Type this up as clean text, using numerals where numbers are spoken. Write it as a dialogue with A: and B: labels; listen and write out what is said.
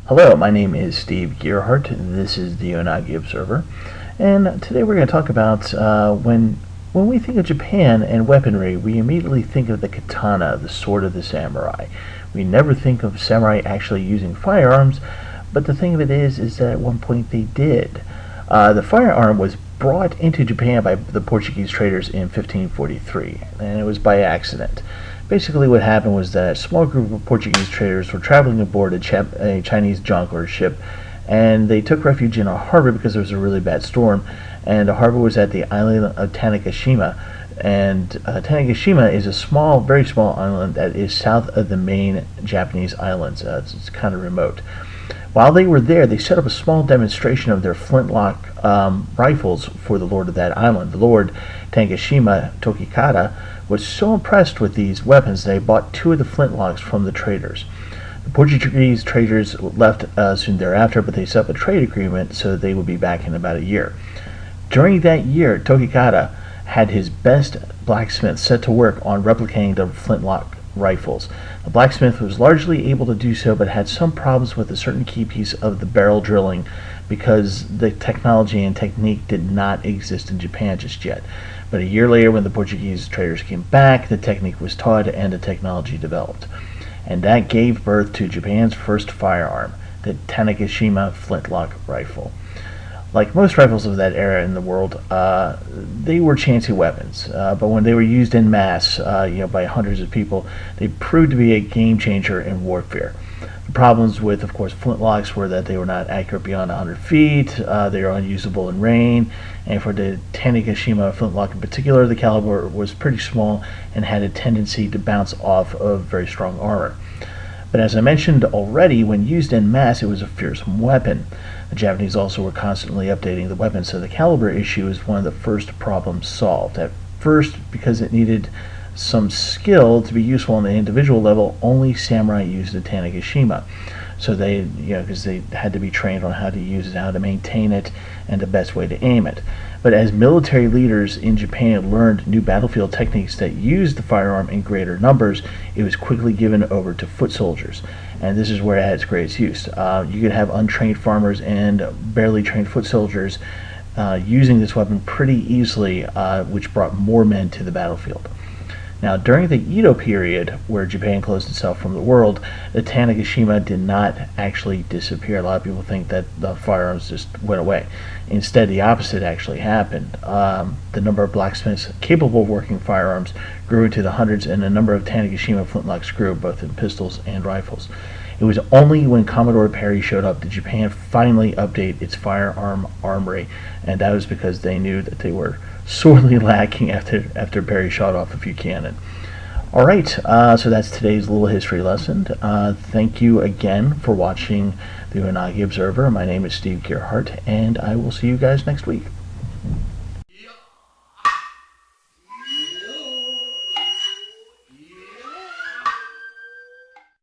A: Hello, my name is Steve Gearhart. This is the Unagi Observer, and today we're going to talk about when we think of Japan and weaponry, we immediately think of the katana, the sword of the samurai. We never think of samurai actually using firearms, but the thing of it is that at one point they did. The firearm was brought into Japan by the Portuguese traders in 1543, and it was by accident. Basically what happened was that a small group of Portuguese traders were traveling aboard a Chinese junk or ship, and they took refuge in a harbor because there was a really bad storm, and the harbor was at the island of Tanegashima. And Tanegashima is a small, very small island that is south of the main Japanese islands. It's kind of remote. While they were there, they set up a small demonstration of their flintlock rifles for the lord of that island. The lord, Tanegashima Tokikata, was so impressed with these weapons that he bought two of the flintlocks from the traders. The Portuguese traders left soon thereafter, but they set up a trade agreement so that they would be back in about a year. During that year, Tokikata had his best blacksmith set to work on replicating the flintlock rifles. The blacksmith was largely able to do so, but had some problems with a certain key piece of the barrel drilling because the technology and technique did not exist in Japan just yet. But a year later, when the Portuguese traders came back, the technique was taught and the technology developed. And that gave birth to Japan's first firearm, the Tanegashima flintlock rifle. Like most rifles of that era in the world, they were chancy weapons, but when they were used in mass, by hundreds of people, they proved to be a game changer in warfare. The problems with, of course, flintlocks were that they were not accurate beyond 100 feet, they were unusable in rain, and for the Tanegashima flintlock in particular, the caliber was pretty small and had a tendency to bounce off of very strong armor. But as I mentioned already, when used en masse, it was a fearsome weapon. The Japanese also were constantly updating the weapon, so the caliber issue is one of the first problems solved. At first, because it needed some skill to be useful on the individual level, only samurai used the Tanegashima. So they, because they had to be trained on how to use it, how to maintain it, and the best way to aim it. But as military leaders in Japan learned new battlefield techniques that used the firearm in greater numbers, it was quickly given over to foot soldiers. And this is where it had its greatest use. You could have untrained farmers and barely trained foot soldiers using this weapon pretty easily, which brought more men to the battlefield. Now, during the Edo period, where Japan closed itself from the world, the Tanegashima did not actually disappear. A lot of people think that the firearms just went away. Instead, the opposite actually happened. The number of blacksmiths capable of working firearms grew into the hundreds, and the number of Tanegashima flintlocks grew, both in pistols and rifles. It was only when Commodore Perry showed up that Japan finally updated its firearm armory, and that was because they knew that they were sorely lacking after Perry shot off a few cannon. Alright, so that's today's little history lesson. Thank you again for watching the Unagi Observer. My name is Steve Gearhart, and I will see you guys next week.